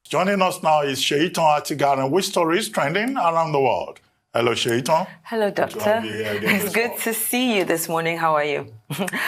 Joining us now is Sheiton Atigaran with stories trending around the world. Hello, Sheiton. Hello, Doctor. It's good to see you this morning. How are you?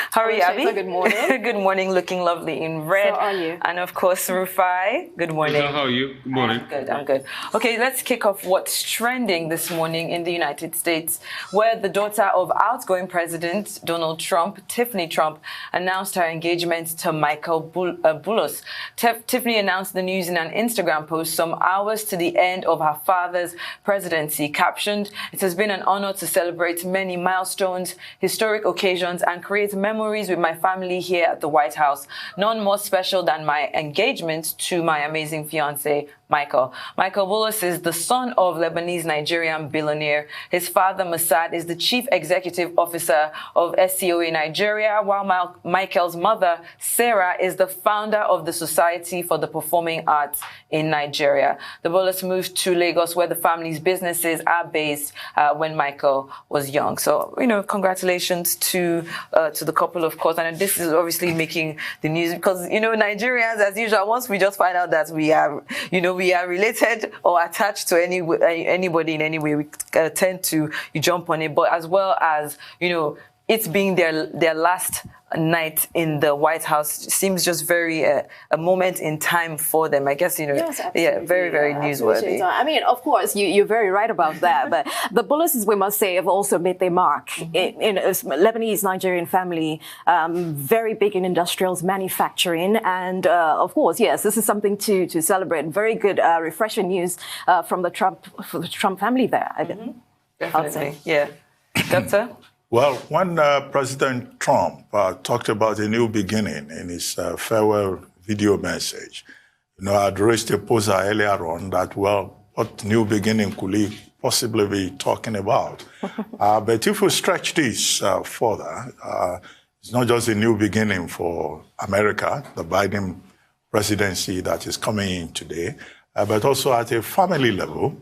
How are you, Abby? Good morning. Good morning, looking lovely in red. So are you? And of course, Rufai. Good morning. How are you? Good morning. I'm good. Okay, let's kick off what's trending this morning in the United States, where the daughter of outgoing President Donald Trump, Tiffany Trump, announced her engagement to Michael Boulos. Tiffany announced the news in an Instagram post some hours to the end of her father's presidency, captioned, "It has been an honor to celebrate many milestones, historic occasions, and create memories with my family here at the White House. None more special than my engagement to my amazing fiancé, Michael." Michael Boulos is the son of Lebanese-Nigerian billionaire. His father, Mossad, is the chief executive officer of SCOA Nigeria, while Michael's mother, Sarah, is the founder of the Society for the Performing Arts in Nigeria. The Boulos moved to Lagos, where the family's businesses are based, when Michael was young. So, congratulations to the couple, of course. And this is obviously making the news because, Nigerians, as usual, once we just find out that we are, we are related or attached to anybody in any way, we tend to jump on it. But as well as, it's being their last night in the White House seems just very a moment in time for them. I guess, Yes, very, very newsworthy. I mean, of course, you're very right about that. But the Boulos, we must say, have also made their mark in a Lebanese-Nigerian family, very big in industrials, manufacturing. And of course, yes, this is something to celebrate. Very good, refreshing news from the Trump family there. Definitely, yeah. Doctor? Well, when President Trump talked about a new beginning in his farewell video message, I'd raised a poster earlier on that, what new beginning could he possibly be talking about? But if we stretch this further, it's not just a new beginning for America, the Biden presidency that is coming in today, but also at a family level,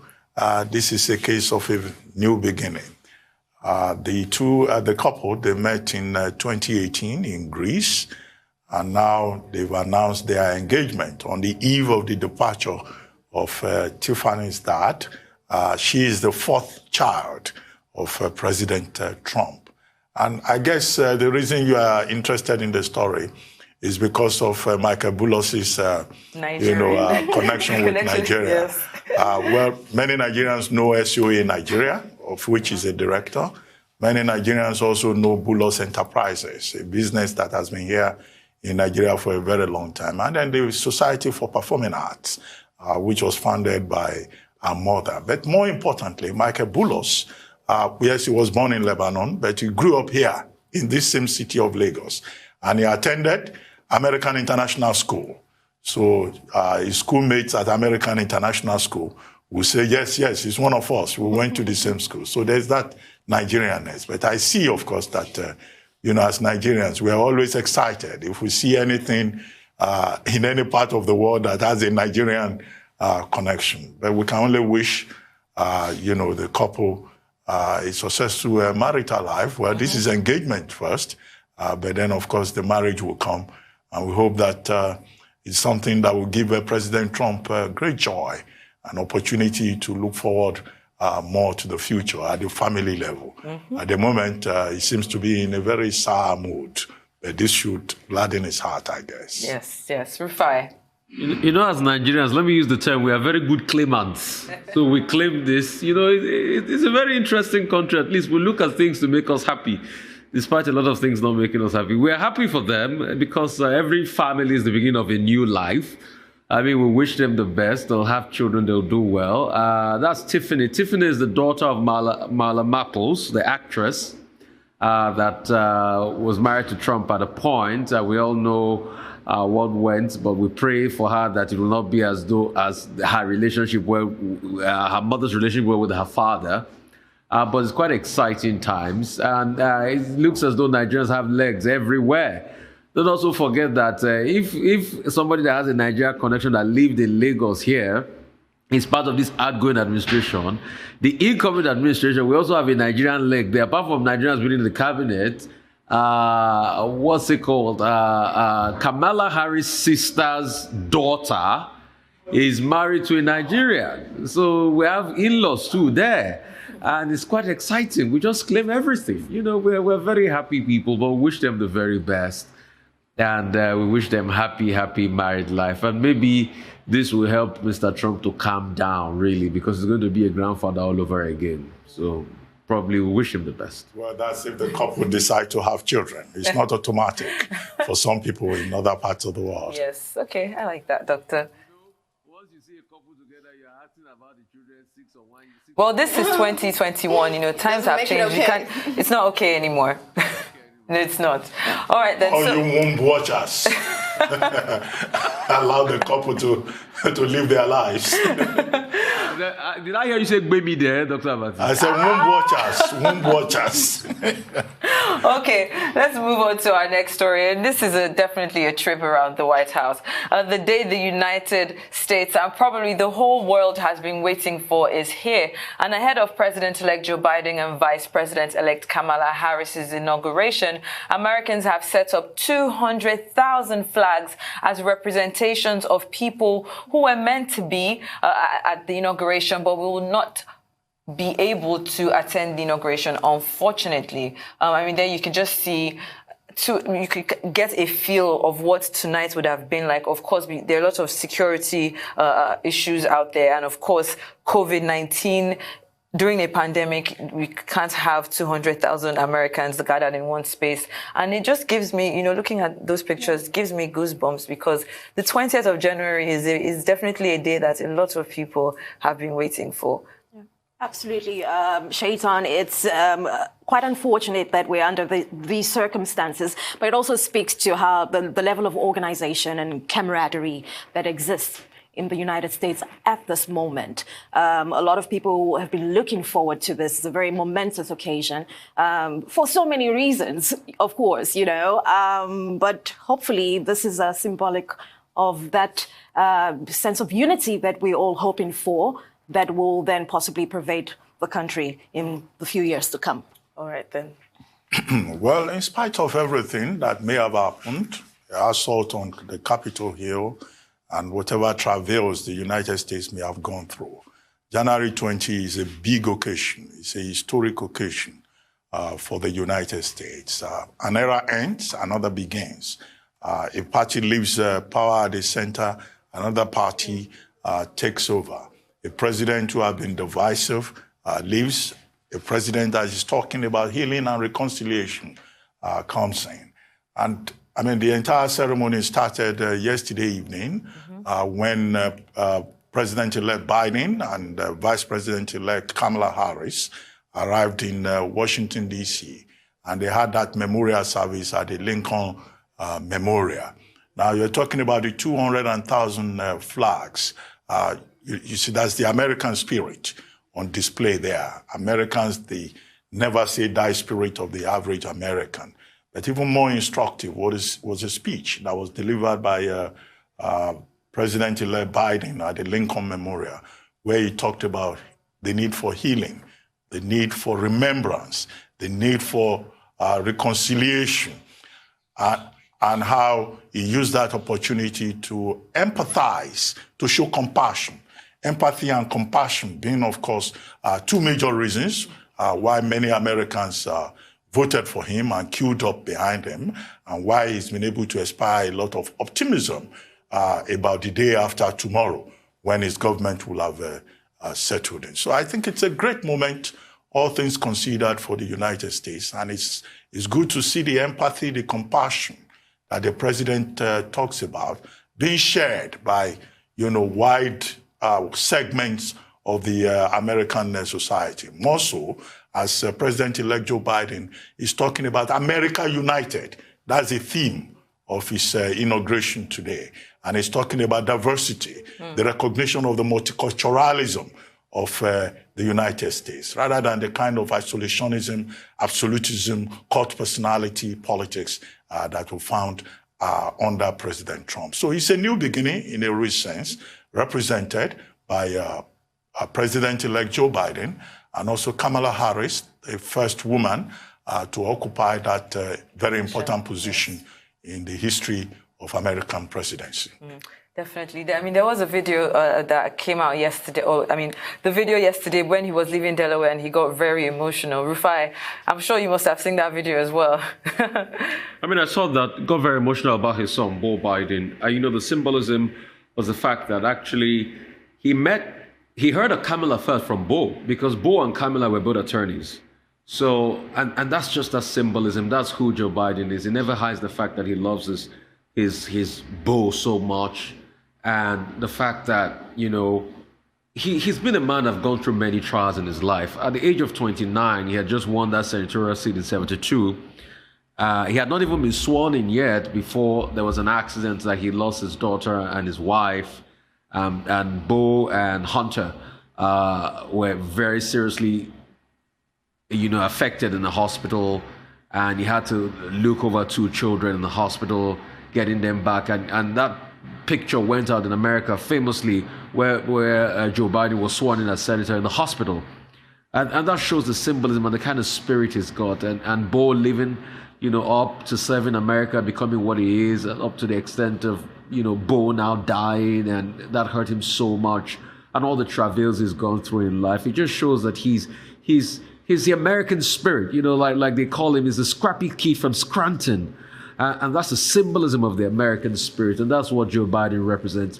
this is a case of a new beginning. The couple, they met in 2018 in Greece, and now they've announced their engagement on the eve of the departure of Tiffany's dad. She is the fourth child of President Trump. And I guess the reason you are interested in the story is because of Michael Boulos's, connection with Nigeria. Yes. Many Nigerians know SCOA Nigeria, of which is a director. Many Nigerians also know Boulos Enterprises, a business that has been here in Nigeria for a very long time. And then the Society for Performing Arts, which was founded by our mother. But more importantly, Michael Boulos, yes, he was born in Lebanon, but he grew up here in this same city of Lagos. And he attended American International School. So his schoolmates at American International School will say, yes, he's one of us. We went to the same school. So there's that Nigerianness. But I see, of course, that, as Nigerians, we are always excited if we see anything in any part of the world that has a Nigerian connection. But we can only wish, the couple a successful marital life. Well, this is engagement first, but then, of course, the marriage will come. And we hope that it's something that will give President Trump great joy, an opportunity to look forward more to the future at the family level. At the moment, he seems to be in a very sour mood, but this should gladden his heart, I guess. Yes, Rufai. As Nigerians, let me use the term, we are very good claimants. So we claim this. It's a very interesting country. At least we look at things to make us happy, despite a lot of things not making us happy. We are happy for them because every family is the beginning of a new life. I mean, we wish them the best. They'll have children. They'll do well. That's Tiffany. Tiffany is the daughter of Marla Maples, the actress that was married to Trump at a point. We all know what went, but we pray for her that it will not be as though as her relationship, her mother's relationship with her father. But it's quite exciting times. And it looks as though Nigerians have legs everywhere. Don't also forget that if somebody that has a Nigeria connection that lived in Lagos here is part of this outgoing administration, the incoming administration, we also have a Nigerian leg there. Apart from Nigerians within the cabinet, what's it called? Kamala Harris' sister's daughter is married to a Nigerian. So we have in-laws too there. And it's quite exciting. We just claim everything. You know, we're very happy people, but we wish them the very best. And we wish them happy married life. And maybe this will help Mr. Trump to calm down, really, because he's going to be a grandfather all over again. So probably we wish him the best. Well, that's if the couple decide to have children. It's not automatic for some people in other parts of the world. Yes, okay, I like that, Doctor. Once you see a couple together, you're asking about the children, 6 or 1 year. Well, this is 2021, you know, times have changed. Okay. It's not okay anymore. No, it's not. All right, then. Or So, you won't watch us. Allow the couple to live their lives. Did I hear you say baby there, Dr. Abati? I said, won't watch us. okay, let's move on to our next story. And this is definitely a trip around the White House. The day the United States and probably the whole world has been waiting for is here. And ahead of President-elect Joe Biden and Vice President-elect Kamala Harris's inauguration, Americans have set up 200,000 flags as representations of people who were meant to be at the inauguration, but will not be able to attend the inauguration, unfortunately. I mean, there you can just see, you could get a feel of what tonight would have been like. Of course, there are a lot of security issues out there. And of course, COVID-19, during a pandemic, we can't have 200,000 Americans gathered in one space. And it just gives me, you know, looking at those pictures, gives me goosebumps because the 20th of January is definitely a day that a lot of people have been waiting for. Absolutely, Shaitan. It's quite unfortunate that we're under these circumstances, but it also speaks to how the level of organization and camaraderie that exists in the United States at this moment. A lot of people have been looking forward to this. It's a very momentous occasion for so many reasons, of course, you know, but hopefully this is symbolic of that sense of unity that we're all hoping for, that will then possibly pervade the country in the few years to come. All right, then. Well, in spite of everything that may have happened, the assault on the Capitol Hill and whatever travails the United States may have gone through, January 20 is a big occasion. It's a historic occasion for the United States. An era ends, another begins. A party leaves power at the center, another party takes over. A president who has been divisive leaves. A president that is talking about healing and reconciliation comes in. And I mean, the entire ceremony started yesterday evening when President-elect Biden and Vice President-elect Kamala Harris arrived in Washington, D.C., and they had that memorial service at the Lincoln Memorial. Now, you're talking about the 200,000 flags. You see, that's the American spirit on display there. Americans, the never say die spirit of the average American. But even more instructive was a speech that was delivered by President-elect Biden at the Lincoln Memorial, where he talked about the need for healing, the need for remembrance, the need for reconciliation, and how he used that opportunity to empathize, to show compassion. Empathy and compassion being, of course, two major reasons why many Americans voted for him and queued up behind him, and why he's been able to inspire a lot of optimism about the day after tomorrow, when his government will have settled in. So I think it's a great moment, all things considered, for the United States. And it's good to see the empathy, the compassion that the president talks about being shared by, you know, wide segments of the American society. More so, as President-elect Joe Biden is talking about America United. That's the theme of his inauguration today. And he's talking about diversity, the recognition of the multiculturalism of the United States, rather than the kind of isolationism, absolutism, cult personality politics that we found under President Trump. So it's a new beginning in a real sense, represented by President-elect Joe Biden and also Kamala Harris, the first woman to occupy that very important position in the history of American presidency. Definitely. I mean, there was a video that came out yesterday, the video yesterday when he was leaving Delaware and he got very emotional. Rufai, I'm sure you must have seen that video as well. I mean, I saw that, got very emotional about his son, Beau Biden. The symbolism was the fact that actually he heard of Kamala first from Beau, because Beau and Kamala were both attorneys. So, and that's just that symbolism. That's who Joe Biden is. He never hides the fact that he loves his Beau so much. And the fact that, he's been a man that's gone through many trials in his life. At the age of 29, he had just won that senatorial seat in 72. He had not even been sworn in yet before there was an accident that he lost his daughter and his wife. And Beau and Hunter were very seriously, affected in the hospital. And he had to look over 2 children in the hospital, getting them back. And that picture went out in America famously where Joe Biden was sworn in as senator in the hospital. And that shows the symbolism and the kind of spirit he's got. And Beau living, up to serving America, becoming what he is, up to the extent of, Beau now dying, and that hurt him so much. And all the travails he's gone through in life. It just shows that he's the American spirit, like they call him, he's the scrappy kid from Scranton. And that's the symbolism of the American spirit. And that's what Joe Biden represents.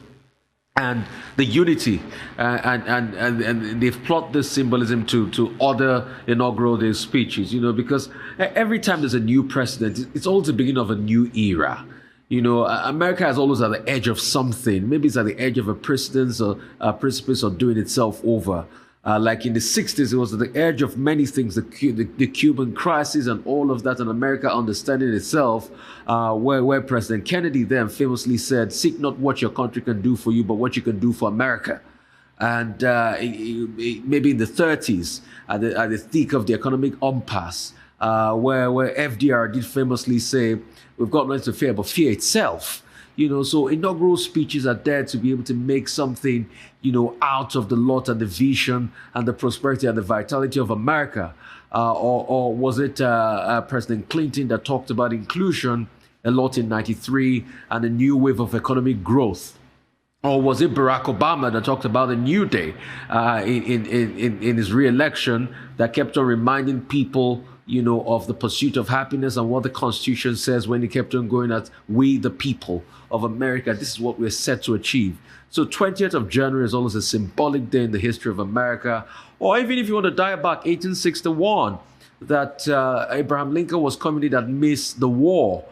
And the unity. And they've plotted this symbolism to other inaugural day speeches, because every time there's a new president, it's always the beginning of a new era. America is always at the edge of something. Maybe it's at the edge of a precipice or doing itself over. Like in the 60s, it was at the edge of many things, the Cuban crisis and all of that, and America understanding itself, where President Kennedy then famously said, "Seek not what your country can do for you, but what you can do for America." And maybe in the 30s, at the thick of the economic impasse, where FDR did famously say, "We've got nothing to fear but fear itself." So inaugural speeches are there to be able to make something, out of the lot and the vision and the prosperity and the vitality of America. Or was it President Clinton that talked about inclusion a lot in '93 and a new wave of economic growth? Or was it Barack Obama that talked about a new day in his re-election that kept on reminding people, of the pursuit of happiness and what the Constitution says when he kept on going at we the people of America. This is what we're set to achieve. So 20th of January is always a symbolic day in the history of America. Or even if you want to dial back 1861, that Abraham Lincoln was coming that missed the war.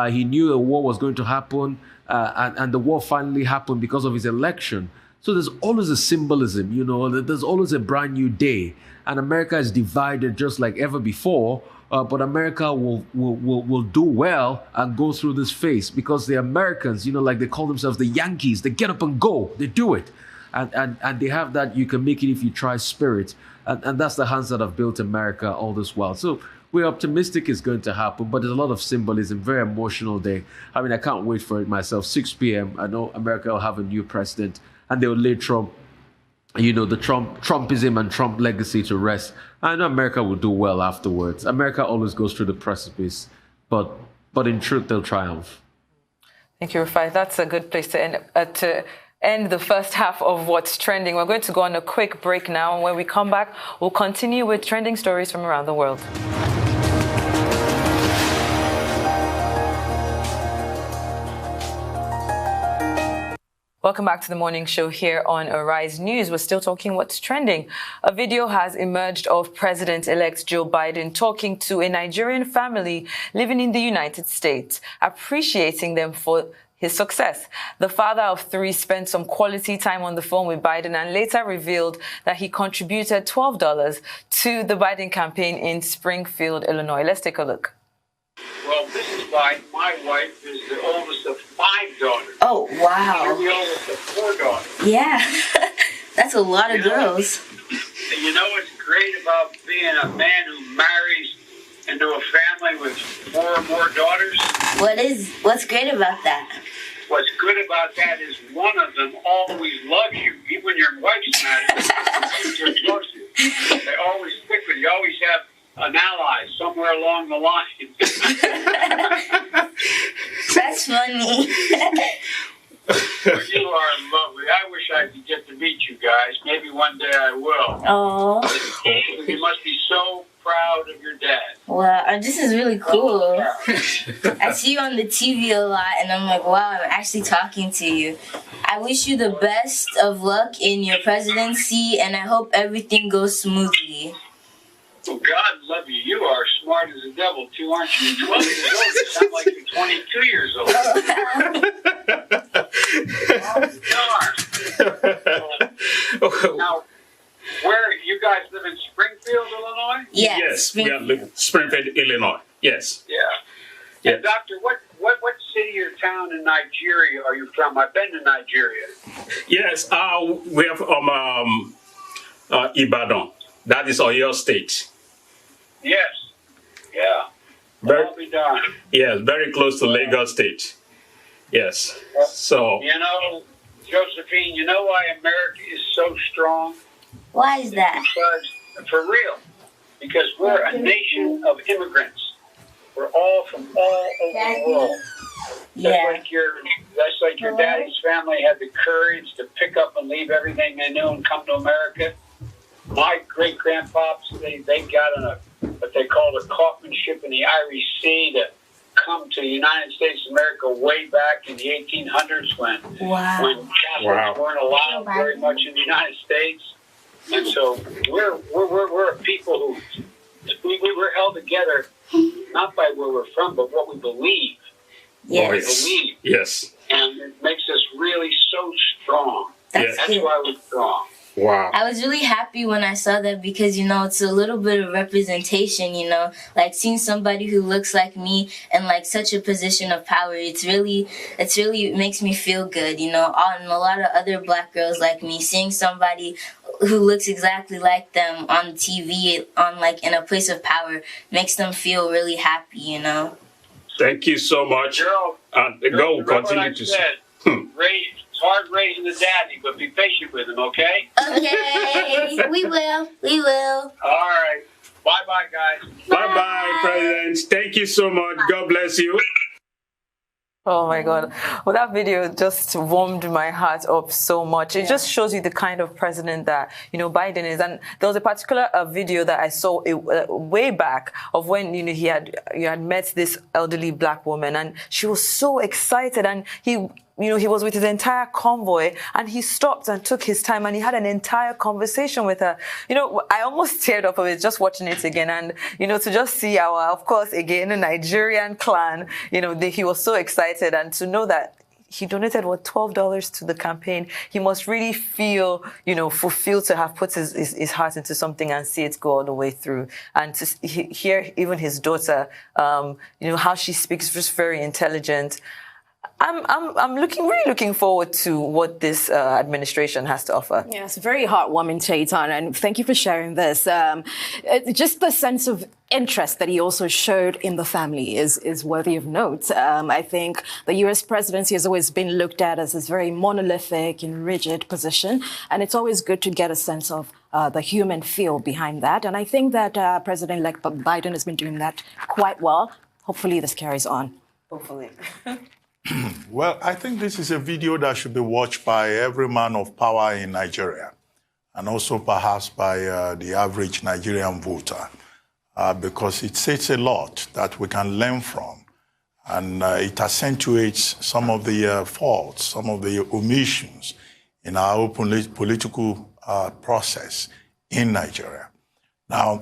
He knew a war was going to happen, and the war finally happened because of his election. So there's always a symbolism, there's always a brand new day. And America is divided just like ever before, but America will do well and go through this phase because the Americans, like they call themselves the Yankees, they get up and go, they do it. And they have that you can make it if you try spirit. And that's the hands that have built America all this while. So we're optimistic it's going to happen, but there's a lot of symbolism, very emotional day. I mean, I can't wait for it myself. 6 p.m., I know America will have a new president and they will lay Trump, the Trumpism and Trump legacy to rest. I know America will do well afterwards. America always goes through the precipice, but in truth, they'll triumph. Thank you, Rufai. That's a good place to end the first half of What's Trending. We're going to go on a quick break now, and when we come back, we'll continue with trending stories from around the world. Welcome back to the morning show here on Arise News. We're still talking what's trending. A video has emerged of President-elect Joe Biden talking to a Nigerian family living in the United States, appreciating them for his success. The father of 3 spent some quality time on the phone with Biden and later revealed that he contributed $12 to the Biden campaign in Springfield, Illinois. Let's take a look. Well, this is why my wife is the oldest of 5 daughters. Oh, wow. You're the oldest of 4 daughters. Yeah, that's a lot of girls. What's great about being a man who marries into a family with 4 or more daughters? What's great about that? What's good about that is one of them always loves you. Even when your wife's mad at you, they love you. They always stick with you. You always have an ally somewhere along the line. That's funny. You are lovely. I wish I could get to meet you guys. Maybe one day I will. Oh, You must be so proud of your dad. wow, this is really cool. I see you on the TV a lot, and I'm like, wow, I'm actually talking to you. I wish you the best of luck in your presidency, and I hope everything goes smoothly. Well, God love you. You are smart as a devil, too, aren't you? You're 12 years old. You sound like you're 22 years old. Darn. Now, where you guys live in Springfield, Illinois? Yes, we are living Springfield, Illinois. Yes. Yeah. Yeah. And doctor, what city or town in Nigeria are you from? I've been to Nigeria. Yes. We are from Ibadan. That is Oyo State. Yes. Yeah. Very, I'll be darned. yes, very close to Lagos State. Yes. So You know, Josephine, you know why America is so strong? Why is that? Because, for real, because we're a nation of immigrants. We're all from all over the world. Yeah. That's like your daddy's family had the courage to pick up and leave everything they knew and come to America. My great-grandpops, they got on what they called a coffin ship in the Irish Sea to come to the United States of America way back in the 1800s when Catholics weren't allowed very much in the United States. And so we're a people who we're held together not by where we're from, but what we believe. Yes. What we believe. yes. And it makes us really so strong. That's That's good. why we're strong. Wow. I was really happy when I saw that because, you know, it's a little bit of representation, you know, like seeing somebody who looks like me in like such a position of power. It really makes me feel good, you know, and a lot of other black girls like me, seeing somebody who looks exactly like them on TV, on like in a place of power, makes them feel really happy, you know. Thank you so much. Girl, And God will remember what continue I to. said. It's hard raising the daddy, but be patient with him, okay? Okay, we will. All right. Bye-bye, guys. Bye bye, President. Thank you so much. God bless you. Oh my God. Well, that video just warmed my heart up so much. It just shows you the kind of president that, you know, Biden is. And there was a particular video that I saw way back of when, you know, he had met this elderly black woman and she was so excited and he was with his entire convoy and he stopped and took his time and he had an entire conversation with her. You know, I almost teared up of it just watching it again. And, you know, to just see our, of course, again, a Nigerian clan, you know, he was so excited. And to know that he donated, $12 to the campaign, he must really feel, you know, fulfilled to have put his heart into something and see it go all the way through. And to hear even his daughter, you know, how she speaks, just very intelligent. I'm really looking forward to what this administration has to offer. Yes, very heartwarming, Chaitan, and thank you for sharing this. Just the sense of interest that he also showed in the family is worthy of note. I think the U.S. presidency has always been looked at as this very monolithic and rigid position, and it's always good to get a sense of the human feel behind that. And I think that President-elect Biden has been doing that quite well. Hopefully this carries on. Hopefully. Well, I think this is a video that should be watched by every man of power in Nigeria and also perhaps by the average Nigerian voter because it says a lot that we can learn from and it accentuates some of the faults, some of the omissions in our open political process in Nigeria. Now,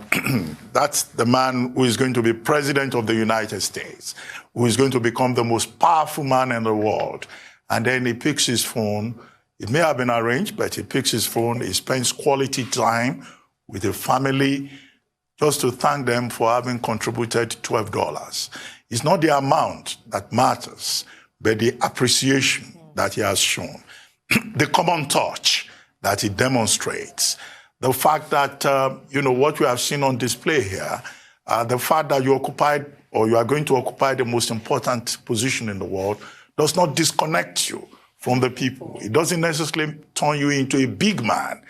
that's the man who is going to be president of the United States, who is going to become the most powerful man in the world. And then he picks his phone. It may have been arranged, but he picks his phone. He spends quality time with the family just to thank them for having contributed $12. It's not the amount that matters, but the appreciation that he has shown, the common touch that he demonstrates. The fact that, you know, what we have seen on display here, the fact that you occupied or you are going to occupy the most important position in the world does not disconnect you from the people. It doesn't necessarily turn you into a big man.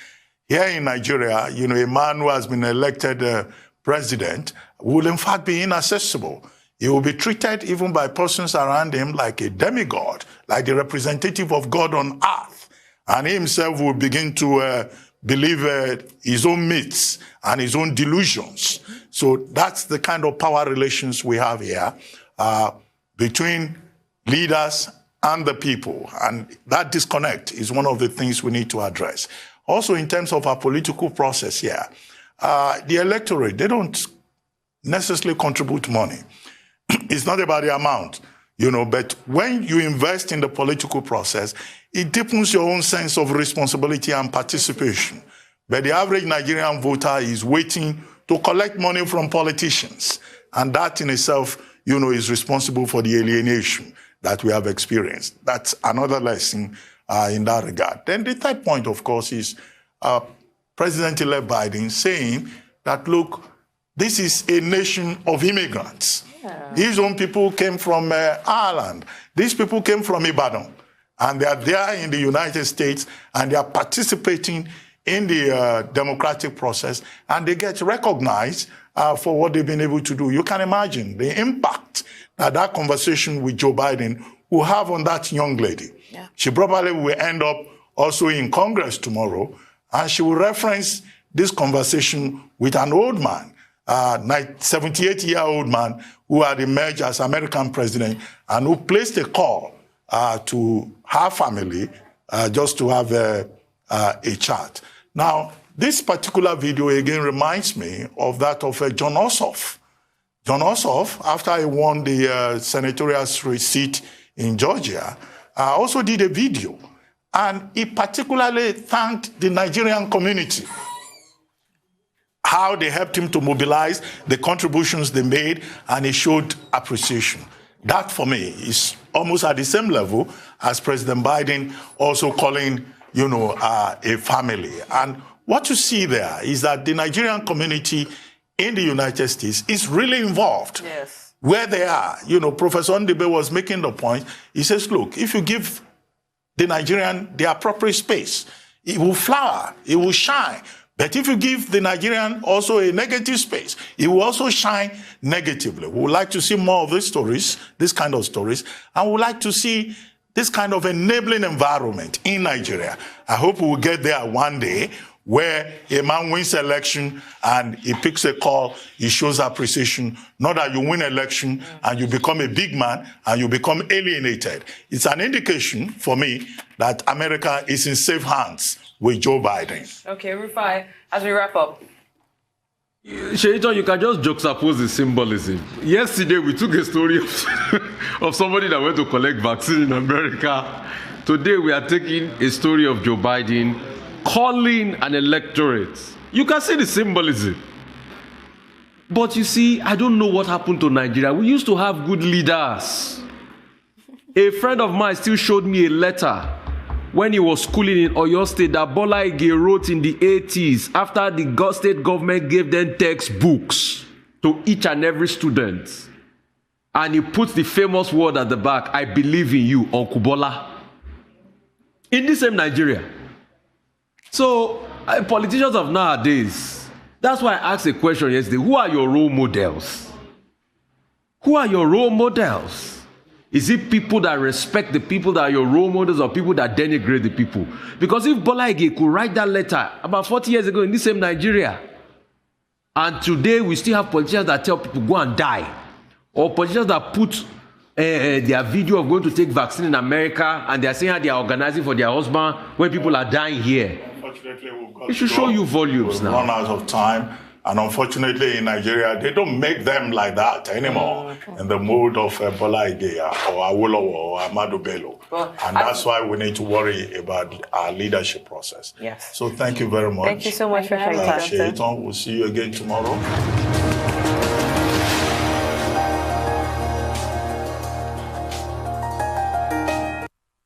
Here in Nigeria, you know, a man who has been elected president will in fact be inaccessible. He will be treated even by persons around him like a demigod, like the representative of God on earth. And he himself will begin to believe his own myths and his own delusions. So that's the kind of power relations we have here between leaders and the people. And that disconnect is one of the things we need to address. Also, in terms of our political process here, the electorate, they don't necessarily contribute money. It's not about the amount, but when you invest in the political process, it deepens your own sense of responsibility and participation. But the average Nigerian voter is waiting to collect money from politicians. And that in itself, is responsible for the alienation that we have experienced. That's another lesson in that regard. Then the third point, of course, is President-elect Biden saying that, look, this is a nation of immigrants. Yeah. His own people came from Ireland. These people came from Ibadan. And they are there in the United States, and they are participating in the democratic process, and they get recognized for what they've been able to do. You can imagine the impact that that conversation with Joe Biden will have on that young lady. Yeah. She probably will end up also in Congress tomorrow, and she will reference this conversation with an old man, 78-year-old man who had emerged as American president and who placed a call to her family just to have a chat. Now, this particular video again reminds me of that of John Ossoff. John Ossoff, after he won the senatorial seat in Georgia, also did a video. And he particularly thanked the Nigerian community, how they helped him to mobilize, the contributions they made, and he showed appreciation. That, for me, is almost at the same level as President Biden also calling, a family. And what you see there is that the Nigerian community in the United States is really involved. Yes. Where they are. Professor Ndibe was making the point. He says, look, if you give the Nigerian the appropriate space, it will flower, it will shine. But if you give the Nigerian also a negative space, it will also shine negatively. We would like to see more of these stories, this kind of stories, and we would like to see this kind of enabling environment in Nigeria. I hope we will get there one day where a man wins election and he picks a call, he shows appreciation, not that you win election and you become a big man and you become alienated. It's an indication for me that America is in safe hands with Joe Biden. Okay, Rufai, as we wrap up. Shaitan, you can just juxtapose the symbolism. Yesterday, we took a story of somebody that went to collect vaccine in America. Today, we are taking a story of Joe Biden calling an electorate. You can see the symbolism. But you see, I don't know what happened to Nigeria. We used to have good leaders. A friend of mine still showed me a letter when he was schooling in Oyo State that Bola Ige wrote in the 80s after the state government gave them textbooks to each and every student. And he put the famous word at the back, I believe in you, Uncle Bola. In the same Nigeria. So, politicians of nowadays, that's why I asked a question yesterday, who are your role models? Who are your role models? Is it people that respect the people that are your role models or people that denigrate the people? Because if Bola Ige could write that letter about 40 years ago in this same Nigeria, and today we still have politicians that tell people go and die, or politicians that put their video of going to take vaccine in America and they're saying how they are organizing for their husband when people are dying here. Unfortunately, we've got it should show you volumes now. Run out of time. And unfortunately, in Nigeria, they don't make them like that anymore in the mode of Bola Ige or Awolowo or Ahmadu Bello. Well, and that's why we need to worry about our leadership process. Yes. So thank you very much. Thank you so much for sharing. We'll see you again tomorrow.